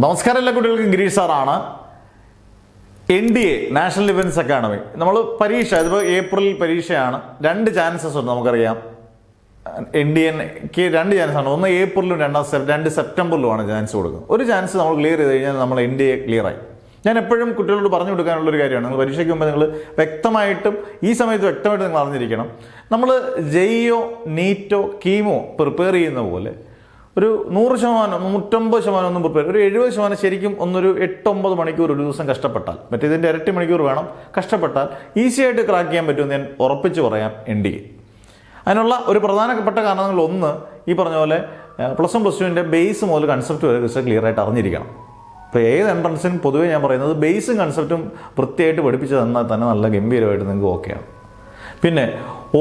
നമസ്കാരം എല്ലാ കുട്ടികൾക്കും ഗിരീഷ് സാറാണ്. NDA നാഷണൽ ഡിഫൻസ് അക്കാഡമി നമ്മൾ പരീക്ഷ ഇതിപ്പോൾ ഏപ്രിൽ പരീക്ഷയാണ്. 2 ചാൻസസ് ഉണ്ട്. നമുക്കറിയാം NDAക്ക് 2 ചാൻസാണ്. ഒന്ന് ഏപ്രിലും 2 സെപ്റ്റംബറിലുമാണ് ചാൻസ് കൊടുക്കുന്നത്. ഒരു ചാൻസ് നമ്മൾ ക്ലിയർ ചെയ്ത് കഴിഞ്ഞാൽ നമ്മൾ NDA ക്ലിയറായി. ഞാൻ എപ്പോഴും കുട്ടികളോട് പറഞ്ഞു കൊടുക്കാനുള്ളൊരു കാര്യമാണ്, നിങ്ങൾ പരീക്ഷയ്ക്ക് മുമ്പ് നിങ്ങൾ വ്യക്തമായിട്ടും ഈ സമയത്ത് വ്യക്തമായിട്ട് നിങ്ങൾ അറിഞ്ഞിരിക്കണം. നമ്മൾ ജെഇഒ നീറ്റോ കീമോ പ്രിപ്പയർ ചെയ്യുന്ന പോലെ ഒരു 100%, 150% ഒന്നും പ്രിപ്പയർ, ഒരു 70% ശരിക്കും ഒന്നൊരു 8-9 മണിക്കൂർ ഒരു ദിവസം കഷ്ടപ്പെട്ടാൽ, മറ്റേതിൻ്റെ ഇരട്ടി മണിക്കൂർ വേണം കഷ്ടപ്പെട്ടാൽ ഈസി ആയിട്ട് ക്രാക്ക് ചെയ്യാൻ പറ്റുമെന്ന് ഞാൻ ഉറപ്പിച്ച് പറയാം. NDA അതിനുള്ള ഒരു പ്രധാനപ്പെട്ട കാരണങ്ങൾ ഒന്ന്, ഈ പറഞ്ഞ പോലെ +1 +2ൻ്റെ ബേസ് മുതൽ കൺസെപ്റ്റ് വരെ ദിവസം ക്ലിയർ ആയിട്ട് അറിഞ്ഞിരിക്കണം. ഇപ്പോൾ ഏത് എൻട്രൻസിനും പൊതുവേ ഞാൻ പറയുന്നത് ബേസും കൺസെപ്റ്റും വൃത്തിയായിട്ട് പഠിപ്പിച്ച് തന്നാൽ തന്നെ നല്ല ഗംഭീരമായിട്ട് നിങ്ങൾക്ക് ഓക്കെയാണ്. പിന്നെ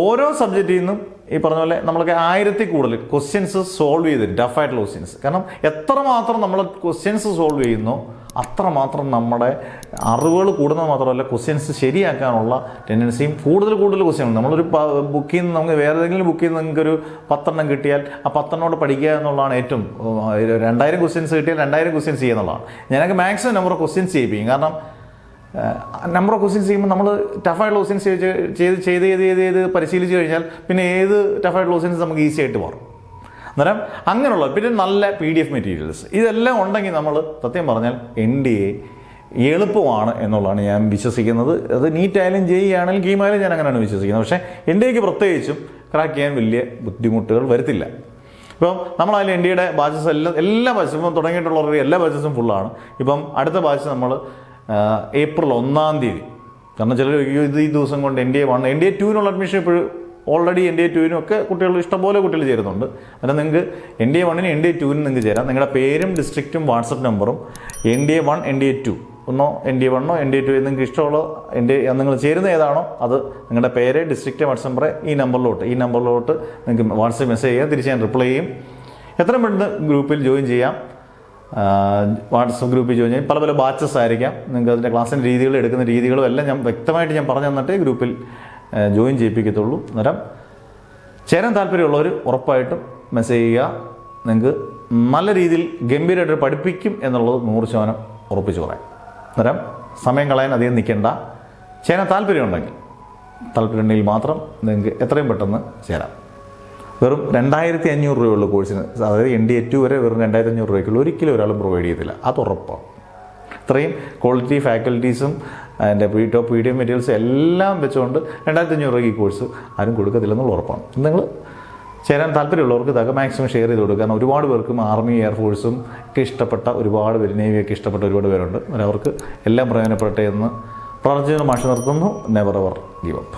ഓരോ സബ്ജക്റ്റിൽ നിന്നും ഈ പറഞ്ഞ പോലെ നമ്മൾക്ക് 1000-ൽ കൂടുതൽ ക്വസ്റ്റ്യൻസ് സോൾവ് ചെയ്തിട്ട് ടഫായിട്ടുള്ള ക്വസ്റ്റ്യൻസ്. കാരണം എത്രമാത്രം നമ്മൾ ക്വസ്റ്റ്യൻസ് സോൾവ് ചെയ്യുന്നോ അത്രമാത്രം നമ്മുടെ അറിവുകൾ കൂടുന്നത് മാത്രമല്ല ക്വസ്റ്റ്യൻസ് ശരിയാക്കാനുള്ള ടെൻഡൻസിയും കൂടുതൽ ക്വസ്റ്റ്യൻ. നമ്മളൊരു ബുക്കിൽ നിന്ന് നമുക്ക് വേറെ ഏതെങ്കിലും ബുക്കിൽ നിന്ന് നിങ്ങൾക്കൊരു 10 കിട്ടിയാൽ ആ 10 പഠിക്കുക എന്നുള്ളതാണ് ഏറ്റവും. 2000 ക്വസ്റ്റ്യൻസ് കിട്ടിയാൽ 2000 ക്വസ്റ്റ്യൻസ് ചെയ്യുക എന്നുള്ളതാണ്. ഞാനൊക്കെ മാക്സിമം നമ്പർ ഓഫ് ക്വസ്റ്റ്യൻസ് ചെയ്യിപ്പിക്കും. കാരണം നമ്പർ ഓഫ് ക്വസ്റ്റ്യൻസ് ചെയ്യുമ്പോൾ നമ്മൾ ടഫായിട്ടുള്ള ക്വസ്റ്റ്യൻസ് ചെയ്ത് പരിശീലിച്ച് കഴിഞ്ഞാൽ പിന്നെ ഏത് ടഫായിട്ടുള്ള ക്വസ്റ്റ്യൻസ് നമുക്ക് ഈസി ആയിട്ട് മാറും. അന്നേരം അങ്ങനെയുള്ള പിന്നെ നല്ല PDF മെറ്റീരിയൽസ് ഇതെല്ലാം ഉണ്ടെങ്കിൽ നമ്മൾ സത്യം പറഞ്ഞാൽ NDA എളുപ്പമാണ് എന്നുള്ളതാണ് ഞാൻ വിശ്വസിക്കുന്നത്. അത് നീറ്റായാലും JEE ആണെങ്കിലും കീമായാലും ഞാൻ അങ്ങനെയാണ് വിശ്വസിക്കുന്നത്. പക്ഷേ NDAക്ക് പ്രത്യേകിച്ചും ക്രാക്ക് ചെയ്യാൻ വലിയ ബുദ്ധിമുട്ടുകൾ വരത്തില്ല. ഇപ്പം നമ്മളതിൽ NDAയുടെ ബാച്ചസ് എല്ലാ ബാച്ചസും ഇപ്പം തുടങ്ങിയിട്ടുള്ളവരുടെ എല്ലാ ബാച്ചസും ഫുള്ളാണ്. ഇപ്പം അടുത്ത ബാച്ച് നമ്മൾ ഏപ്രിൽ 1-ാം തീയതി, കാരണം ചിലർ ഈ ദിവസം കൊണ്ട് NDA 1 NDA 2 അഡ്മിഷൻ ഇപ്പോഴും ഓൾറെഡി NDA 2 ഒക്കെ കുട്ടികൾ ഇഷ്ടംപോലെ കുട്ടികൾ ചേരുന്നുണ്ട്. അന്നേരം നിങ്ങൾക്ക് NDA 1 NDA 2 നിങ്ങൾക്ക് ചേരാം. നിങ്ങളുടെ പേരും ഡിസ്ട്രിക്റ്റും വാട്സപ്പ് നമ്പറും NDA 1 NDA 2 ഒന്നോ NDA 1 NDA 2 നിങ്ങൾക്ക് ഇഷ്ടമുള്ള നിങ്ങൾ ചേരുന്ന ഏതാണോ അത് നിങ്ങളുടെ പേര് ഡിസ്ട്രിക്റ്റ് വാട്സപ്പ് നമ്പർ ഈ നമ്പറിലോട്ട് നിങ്ങൾക്ക് വാട്സപ്പ് മെസ്സേജ് ചെയ്യാം. തിരിച്ച് ഞാൻ റിപ്ലൈ ചെയ്യും. എത്രയും പെട്ടെന്ന് ഗ്രൂപ്പിൽ ജോയിൻ ചെയ്യാം. വാട്സപ്പ് ഗ്രൂപ്പിൽ ജോയിൻ ചെയ്യും. പല ബാച്ചസ് ആയിരിക്കാം. നിങ്ങൾക്ക് അതിൻ്റെ ക്ലാസ്സിൻ്റെ രീതികളും എടുക്കുന്ന രീതികളും എല്ലാം ഞാൻ വ്യക്തമായിട്ട് ഞാൻ പറഞ്ഞു തന്നിട്ടേ ഗ്രൂപ്പിൽ ജോയിൻ ചെയ്യിപ്പിക്കത്തുള്ളൂ. അന്നേരം ചേരാൻ താല്പര്യമുള്ളവർ ഉറപ്പായിട്ടും മെസ്സേജ് ചെയ്യുക. നിങ്ങൾക്ക് നല്ല രീതിയിൽ ഗംഭീരമായിട്ട് പഠിപ്പിക്കും എന്നുള്ളത് 100% ഉറപ്പിച്ച് പറയാം. അന്നേരം സമയം കളയാൻ അധികം നിൽക്കേണ്ട. ചേരാൻ താല്പര്യമുണ്ടെങ്കിൽ മാത്രം നിങ്ങൾക്ക് എത്രയും പെട്ടെന്ന് ചേരാം. വെറും 2500 രൂപയുള്ള കോഴ്സിന്, അതായത് NDA 2 വരെ വെറും 2500 രൂപയ്ക്കുള്ള ഒരിക്കലും ഒരാൾ പ്രൊവൈഡ് ചെയ്യത്തില്ല. അത് ഉറപ്പാണ്. ഇത്രയും ക്വാളിറ്റി ഫാക്കൽറ്റീസും അതിൻ്റെ ടോപ്പ് PDF മെറ്റീരിയൽസും എല്ലാം വെച്ചുകൊണ്ട് 2500 രൂപയ്ക്ക് ഈ കോഴ്സ് ആരും കൊടുക്കത്തില്ലെന്നുള്ള ഉറപ്പാണ്. നിങ്ങൾ ചേരാൻ താല്പര്യമുള്ളവർക്ക് ഇതൊക്കെ മാക്സിമം ഷെയർ ചെയ്ത് കൊടുക്കുക. കാരണം ഒരുപാട് പേർക്കും ആർമി എയർഫോഴ്സും ഒക്കെ ഇഷ്ടപ്പെട്ട ഒരുപാട് പേര്, നേവിയൊക്കെ ഇഷ്ടപ്പെട്ട ഒരുപാട് പേരുണ്ട്. അവർക്ക് എല്ലാം പ്രയോജനപ്പെടട്ടെ എന്ന് പ്രാർത്ഥിച്ച് മാഷ് നിർത്തുന്നു. Never ever give up.